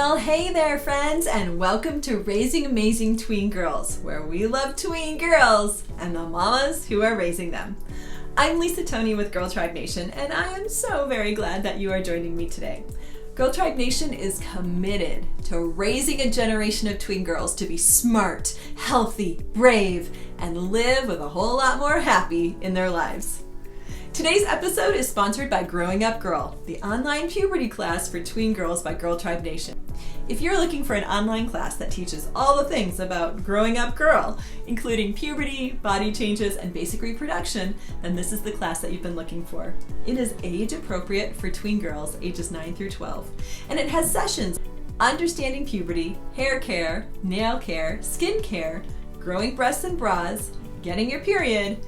Well, hey there, friends, and welcome to Raising Amazing Tween Girls, where we love tween girls and the mamas who are raising them. I'm Lisa Toney with GirlTribe Nation, and I am so very glad that you are joining me today. GirlTribe Nation is committed to raising a generation of tween girls to be smart, healthy, brave, and live with a whole lot more happy in their lives. Today's episode is sponsored by Growing Up Girl, the online puberty class for tween girls by GirlTribe Nation. If you're looking for an online class that teaches all the things about growing up girl, including puberty, body changes, and basic reproduction, then this is the class that you've been looking for. It is age appropriate for tween girls ages 9 through 12, and it has sessions understanding puberty, hair care, nail care, skin care, growing breasts and bras, getting your period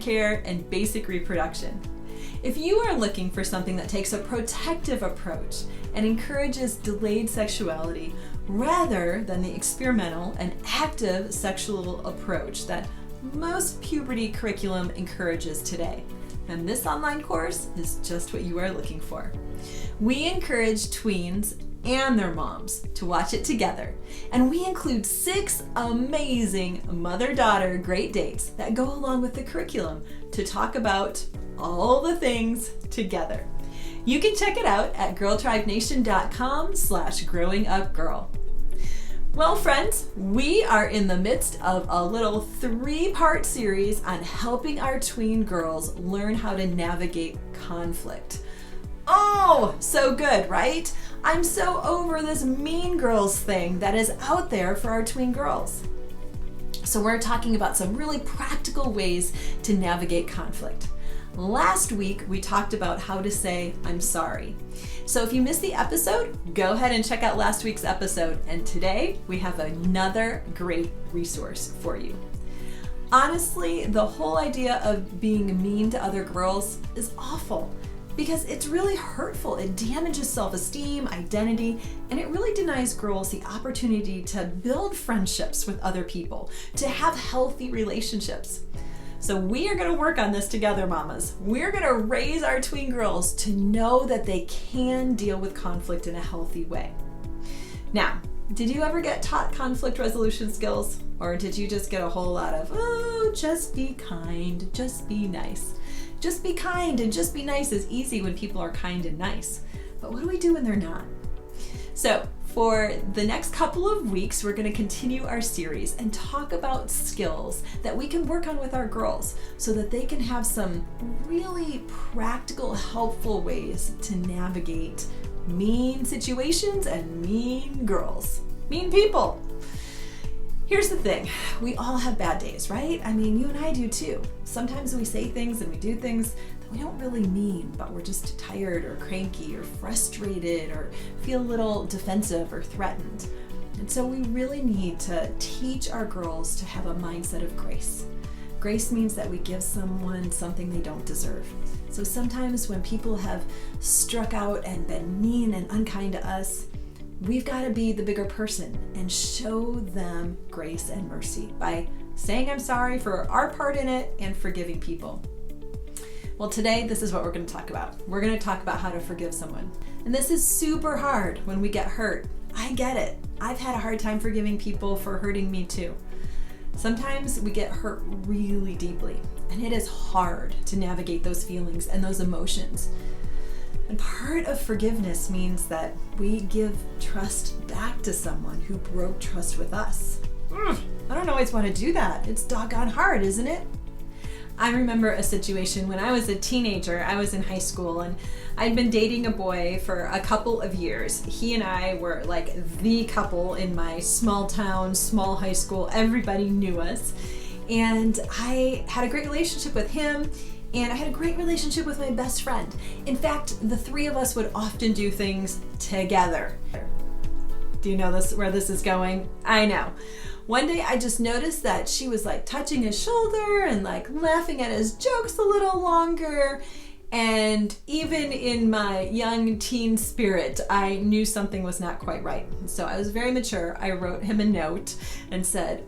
care, and basic reproduction. If you are looking for something that takes a protective approach and encourages delayed sexuality rather than the experimental and active sexual approach that most puberty curriculum encourages today, then this online course is just what you are looking for. We encourage tweens and their moms to watch it together, and we include 6 amazing mother-daughter great dates that go along with the curriculum to talk about all the things together. You can check it out at girltribenation.com/growingupgirl. Well, friends, we are in the midst of a little 3-part series on helping our tween girls learn how to navigate conflict. Oh, so good, right? I'm so over this mean girls thing that is out there for our tween girls. So we're talking about some really practical ways to navigate conflict. Last week, we talked about how to say, I'm sorry. So if you missed the episode, go ahead and check out last week's episode. And today, we have another great resource for you. Honestly, the whole idea of being mean to other girls is awful because it's really hurtful. It damages self-esteem, identity, and it really denies girls the opportunity to build friendships with other people, to have healthy relationships. So we are going to work on this together, mamas. We're going to raise our tween girls to know that they can deal with conflict in a healthy way. Now, did you ever get taught conflict resolution skills? Or did you just get a whole lot of, oh, just be kind, just be nice? Just be kind and just be nice is easy when people are kind and nice. But what do we do when they're not? So for the next couple of weeks, we're going to continue our series and talk about skills that we can work on with our girls so that they can have some really practical, helpful ways to navigate mean situations and mean girls, mean people. Here's the thing, we all have bad days, right? I mean, you and I do too. Sometimes we say things and we do things that we don't really mean, but we're just tired or cranky or frustrated or feel a little defensive or threatened. And so we really need to teach our girls to have a mindset of grace. Grace means that we give someone something they don't deserve. So sometimes when people have struck out and been mean and unkind to us, we've got to be the bigger person and show them grace and mercy by saying I'm sorry for our part in it and forgiving people. Well, today, this is what we're going to talk about. We're going to talk about how to forgive someone. And this is super hard when we get hurt. I get it. I've had a hard time forgiving people for hurting me too. Sometimes we get hurt really deeply, and it is hard to navigate those feelings and those emotions. And part of forgiveness means that we give trust back to someone who broke trust with us. I don't always want to do that. It's doggone hard, isn't it? I remember a situation when I was a teenager. I was in high school and I'd been dating a boy for a couple of years. He and I were like the couple in my small town, small high school. Everybody knew us. And I had a great relationship with him. And I had a great relationship with my best friend. In fact, the 3 of us would often do things together. Do you know where this is going? I know. One day I just noticed that she was like touching his shoulder and like laughing at his jokes a little longer. And even in my young teen spirit, I knew something was not quite right. So I was very mature. I wrote him a note and said,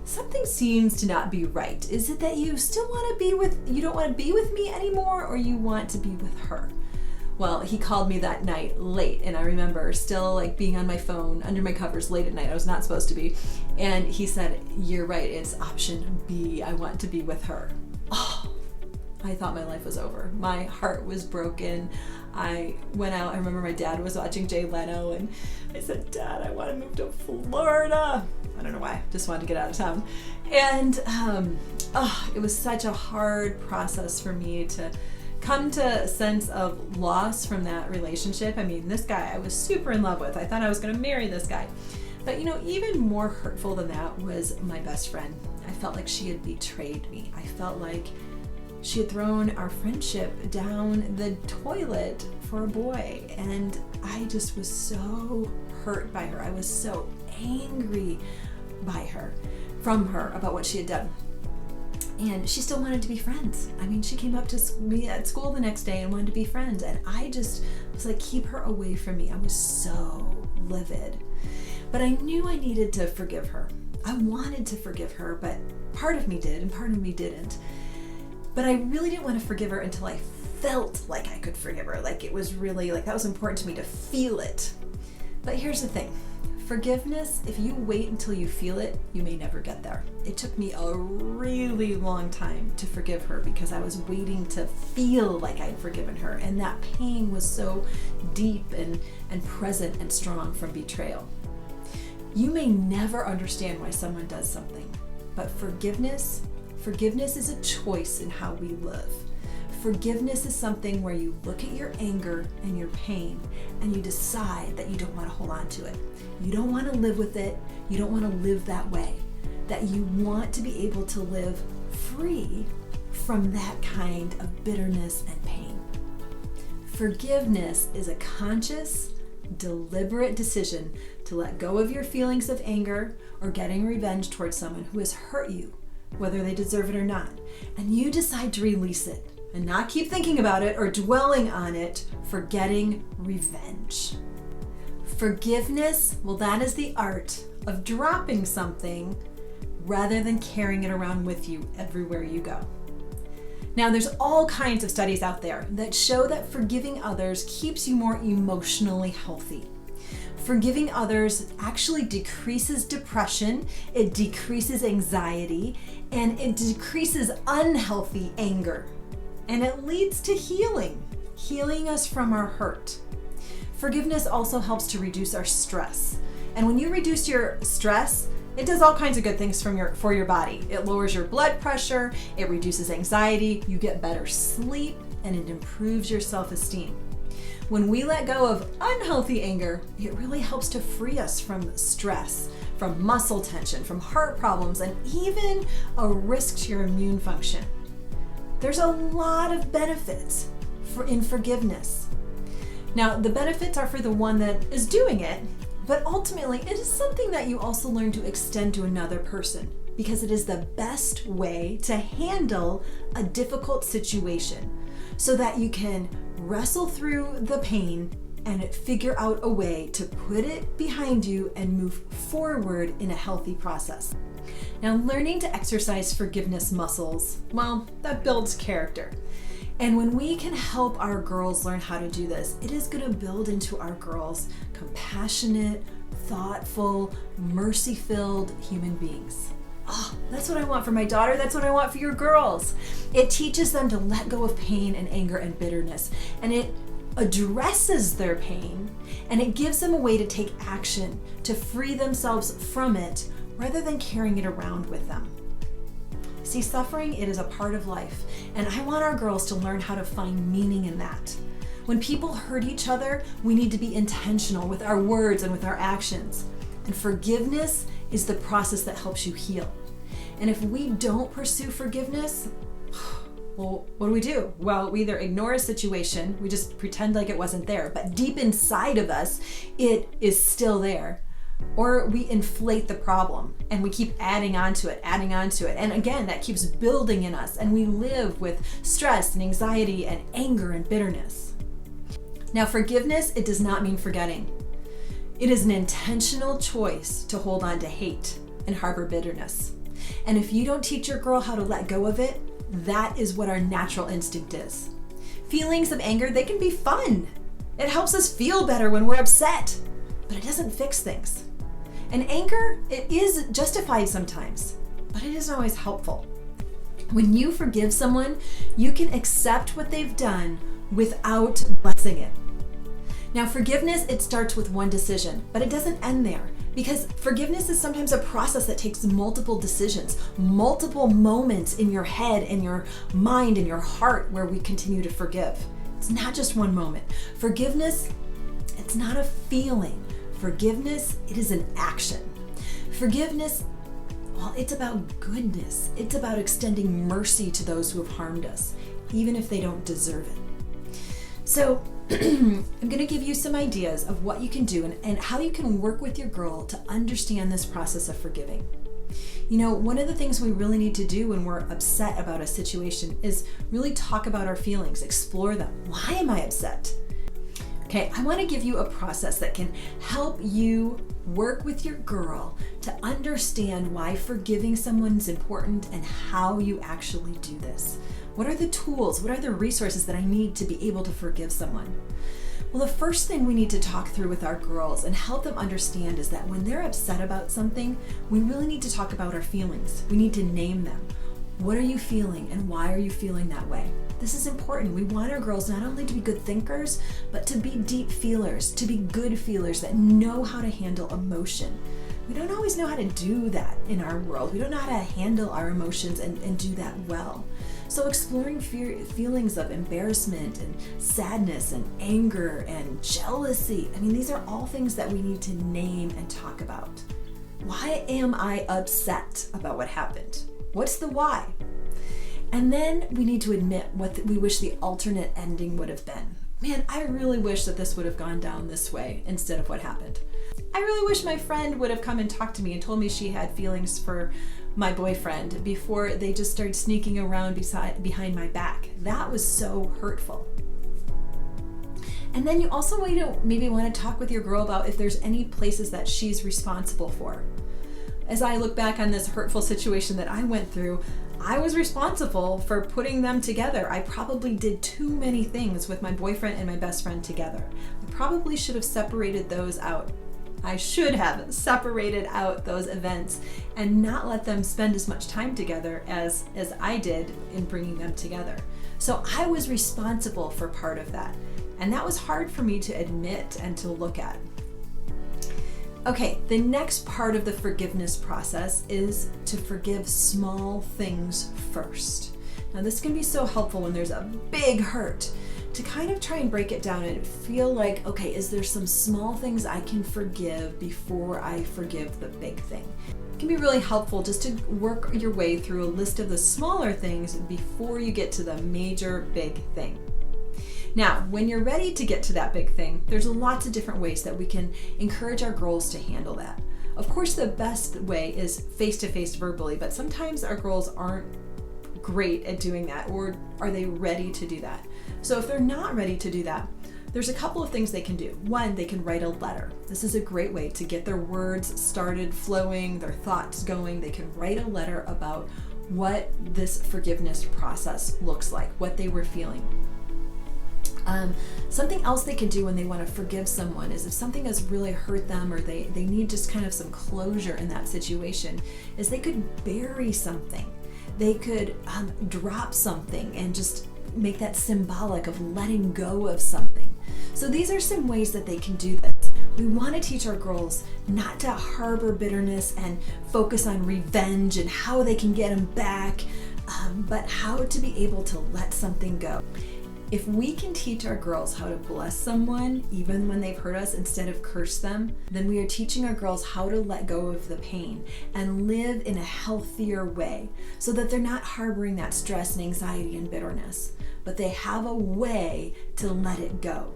something seems to not be right. Is it that you don't want to be with me anymore, or you want to be with her? Well, he called me that night late, and I remember still like being on my phone under my covers late at night. I was not supposed to be. And he said, "You're right, it's option B. I want to be with her." Oh, I thought my life was over. My heart was broken. I went out. I remember my dad was watching Jay Leno, and I said, "Dad, I want to move to Florida." I don't know why, just wanted to get out of town. And it was such a hard process for me to come to a sense of loss from that relationship. I mean, this guy I was super in love with. I thought I was going to marry this guy. But even more hurtful than that was my best friend. I felt like she had betrayed me. I felt like she had thrown our friendship down the toilet for a boy. And I just was so hurt by her. I was so angry by her, from her, about what she had done. And she still wanted to be friends. I mean, she came up to me at school the next day and wanted to be friends. And I just was like, keep her away from me. I was so livid. But I knew I needed to forgive her. I wanted to forgive her, but part of me did and part of me didn't. But I really didn't want to forgive her until I felt like I could forgive her. Like it was really, like that was important to me to feel it. But here's the thing. Forgiveness, if you wait until you feel it, you may never get there. It took me a really long time to forgive her because I was waiting to feel like I'd forgiven her. And that pain was so deep and present and strong from betrayal. You may never understand why someone does something, but forgiveness is a choice in how we live. Forgiveness is something where you look at your anger and your pain and you decide that you don't want to hold on to it. You don't want to live with it. You don't want to live that way. That you want to be able to live free from that kind of bitterness and pain. Forgiveness is a conscious, deliberate decision to let go of your feelings of anger or getting revenge towards someone who has hurt you, whether they deserve it or not. And you decide to release it and not keep thinking about it or dwelling on it for getting revenge. Forgiveness, well, that is the art of dropping something rather than carrying it around with you everywhere you go. Now, there's all kinds of studies out there that show that forgiving others keeps you more emotionally healthy. Forgiving others actually decreases depression, it decreases anxiety, and it decreases unhealthy anger. And it leads to healing us from our hurt. Forgiveness also helps to reduce our stress. And when you reduce your stress, it does all kinds of good things for your body. It lowers your blood pressure, it reduces anxiety, you get better sleep, and it improves your self-esteem. When we let go of unhealthy anger, it really helps to free us from stress, from muscle tension, from heart problems, and even a risk to your immune function. There's a lot of benefits in forgiveness. Now, the benefits are for the one that is doing it, but ultimately it is something that you also learn to extend to another person because it is the best way to handle a difficult situation so that you can wrestle through the pain and figure out a way to put it behind you and move forward in a healthy process. Now, learning to exercise forgiveness muscles, well, that builds character. And when we can help our girls learn how to do this, it is going to build into our girls compassionate, thoughtful, mercy-filled human beings. Oh, that's what I want for my daughter. That's what I want for your girls. It teaches them to let go of pain and anger and bitterness. And it addresses their pain and it gives them a way to take action to free themselves from it rather than carrying it around with them. See, suffering, it is a part of life, and I want our girls to learn how to find meaning in that. When people hurt each other, we need to be intentional with our words and with our actions. And forgiveness is the process that helps you heal. And if we don't pursue forgiveness, well, what do? Well, we either ignore a situation, we just pretend like it wasn't there, but deep inside of us, it is still there. Or we inflate the problem and we keep adding on to it. And again, that keeps building in us and we live with stress and anxiety and anger and bitterness. Now, forgiveness, it does not mean forgetting. It is an intentional choice to hold on to hate and harbor bitterness. And if you don't teach your girl how to let go of it, that is what our natural instinct is. Feelings of anger, they can be fun. It helps us feel better when we're upset, but it doesn't fix things. And anger, it is justified sometimes, but it isn't always helpful. When you forgive someone, you can accept what they've done without blessing it. Now, forgiveness, it starts with one decision, but it doesn't end there, because forgiveness is sometimes a process that takes multiple decisions, multiple moments in your head and your mind and your heart where we continue to forgive. It's not just one moment. Forgiveness, it's not a feeling. Forgiveness, it is an action. Forgiveness, well, it's about goodness. It's about extending mercy to those who have harmed us, even if they don't deserve it. So I'm going to give you some ideas of what you can do and how you can work with your girl to understand this process of forgiving. You know, one of the things we really need to do when we're upset about a situation is really talk about our feelings, explore them. Why am I upset? Okay, I want to give you a process that can help you work with your girl to understand why forgiving someone is important and how you actually do this. What are the tools? What are the resources that I need to be able to forgive someone? Well, the first thing we need to talk through with our girls and help them understand is that when they're upset about something, we really need to talk about our feelings. We need to name them. What are you feeling and why are you feeling that way? This is important. We want our girls not only to be good thinkers, but to be deep feelers, to be good feelers that know how to handle emotion. We don't always know how to do that in our world. We don't know how to handle our emotions and do that well. So exploring feelings of embarrassment and sadness and anger and jealousy, I mean, these are all things that we need to name and talk about. Why am I upset about what happened? What's the why? And then we need to admit what we wish the alternate ending would have been. Man, I really wish that this would have gone down this way instead of what happened. I really wish my friend would have come and talked to me and told me she had feelings for my boyfriend before they just started sneaking around behind my back. That was so hurtful. And then you also maybe want to talk with your girl about if there's any places that she's responsible for. As I look back on this hurtful situation that I went through, I was responsible for putting them together. I probably did too many things with my boyfriend and my best friend together. I probably should have separated those out. I should have separated out those events and not let them spend as much time together as I did in bringing them together. So I was responsible for part of that. And that was hard for me to admit and to look at. Okay, the next part of the forgiveness process is to forgive small things first. Now this can be so helpful when there's a big hurt, to kind of try and break it down and feel like, okay, is there some small things I can forgive before I forgive the big thing? It can be really helpful just to work your way through a list of the smaller things before you get to the major big thing. Now, when you're ready to get to that big thing, there's lots of different ways that we can encourage our girls to handle that. Of course, the best way is face-to-face verbally, but sometimes our girls aren't great at doing that, or are they ready to do that? So if they're not ready to do that, there's a couple of things they can do. One, they can write a letter. This is a great way to get their words started flowing, their thoughts going. They can write a letter about what this forgiveness process looks like, what they were feeling. Something else they can do when they want to forgive someone is if something has really hurt them or they need just kind of some closure in that situation, is they could bury something. They could drop something and just make that symbolic of letting go of something. So these are some ways that they can do this. We want to teach our girls not to harbor bitterness and focus on revenge and how they can get them back, but how to be able to let something go. If we can teach our girls how to bless someone even when they've hurt us instead of curse them, then we are teaching our girls how to let go of the pain and live in a healthier way so that they're not harboring that stress and anxiety and bitterness, but they have a way to let it go.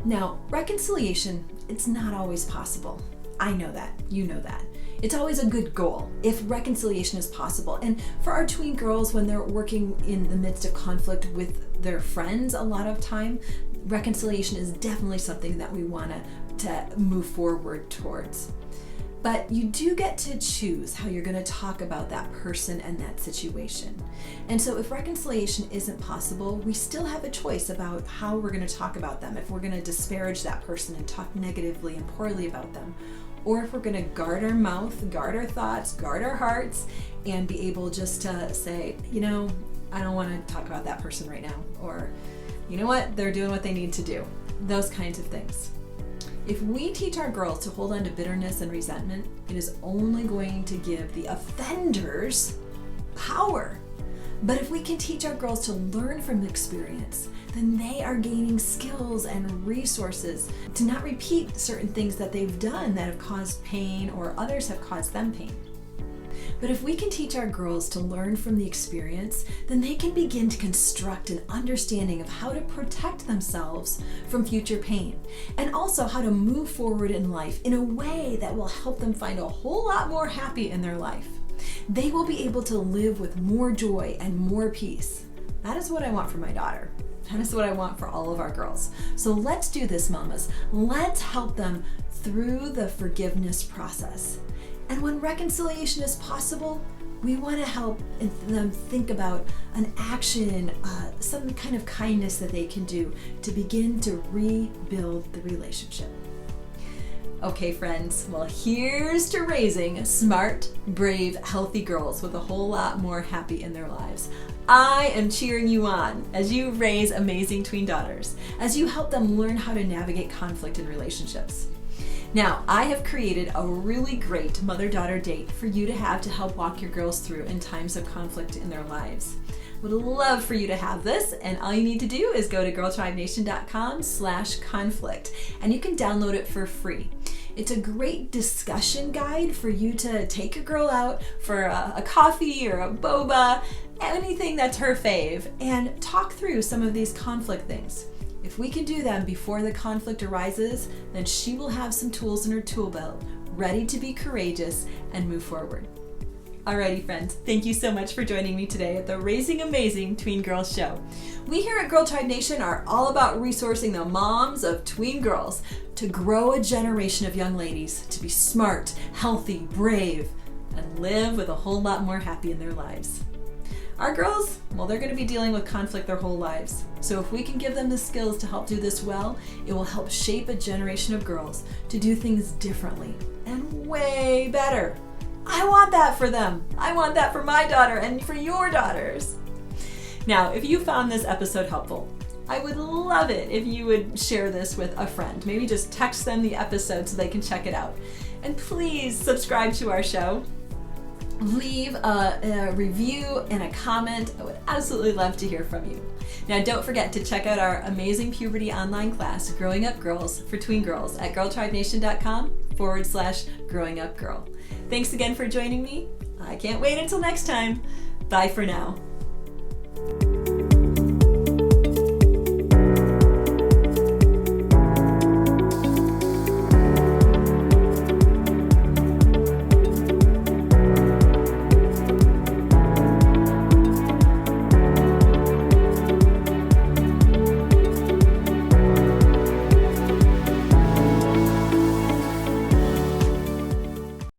Now, reconciliation, it's not always possible. I know that, you know that. It's always a good goal if reconciliation is possible. And for our tween girls, when they're working in the midst of conflict with their friends, a lot of time, reconciliation is definitely something that we want to move forward towards. But you do get to choose how you're going to talk about that person and that situation. And so if reconciliation isn't possible, we still have a choice about how we're going to talk about them. If we're going to disparage that person and talk negatively and poorly about them, or if we're going to guard our mouth, guard our thoughts, guard our hearts, and be able just to say, you know, I don't want to talk about that person right now, or you know what, they're doing what they need to do. Those kinds of things. If we teach our girls to hold on to bitterness and resentment, it is only going to give the offenders power. But if we can teach our girls to learn from experience, then they are gaining skills and resources to not repeat certain things that they've done that have caused pain or others have caused them pain. But if we can teach our girls to learn from the experience, then they can begin to construct an understanding of how to protect themselves from future pain, and also how to move forward in life in a way that will help them find a whole lot more happy in their life. They will be able to live with more joy and more peace. That is what I want for my daughter. That is what I want for all of our girls. So let's do this, mamas. Let's help them through the forgiveness process. And when reconciliation is possible, we want to help them think about an action, some kind of kindness that they can do to begin to rebuild the relationship. Okay, friends, well, here's to raising smart, brave, healthy girls with a whole lot more happy in their lives. I am cheering you on as you raise amazing tween daughters, as you help them learn how to navigate conflict in relationships. Now, I have created a really great mother-daughter date for you to have to help walk your girls through in times of conflict in their lives. Would love for you to have this, and all you need to do is go to girltribenation.com/conflict, and you can download it for free. It's a great discussion guide for you to take your girl out for a coffee or a boba, anything that's her fave, and talk through some of these conflict things. If we can do them before the conflict arises, then she will have some tools in her tool belt, ready to be courageous and move forward. Alrighty, friends, thank you so much for joining me today at the Raising Amazing Tween Girls Show. We here at GirlTribe Nation are all about resourcing the moms of tween girls to grow a generation of young ladies to be smart, healthy, brave, and live with a whole lot more happy in their lives. Our girls, well, they're going to be dealing with conflict their whole lives. So if we can give them the skills to help do this well, it will help shape a generation of girls to do things differently and way better. I want that for them. I want that for my daughter and for your daughters. Now, if you found this episode helpful, I would love it if you would share this with a friend. Maybe just text them the episode so they can check it out. And please subscribe to our show. Leave a review and a comment. I would absolutely love to hear from you. Now, don't forget to check out our amazing puberty online class, Growing Up Girls for Tween Girls, at girltribenation.com/growingupgirl. Thanks again for joining me. I can't wait until next time. Bye for now.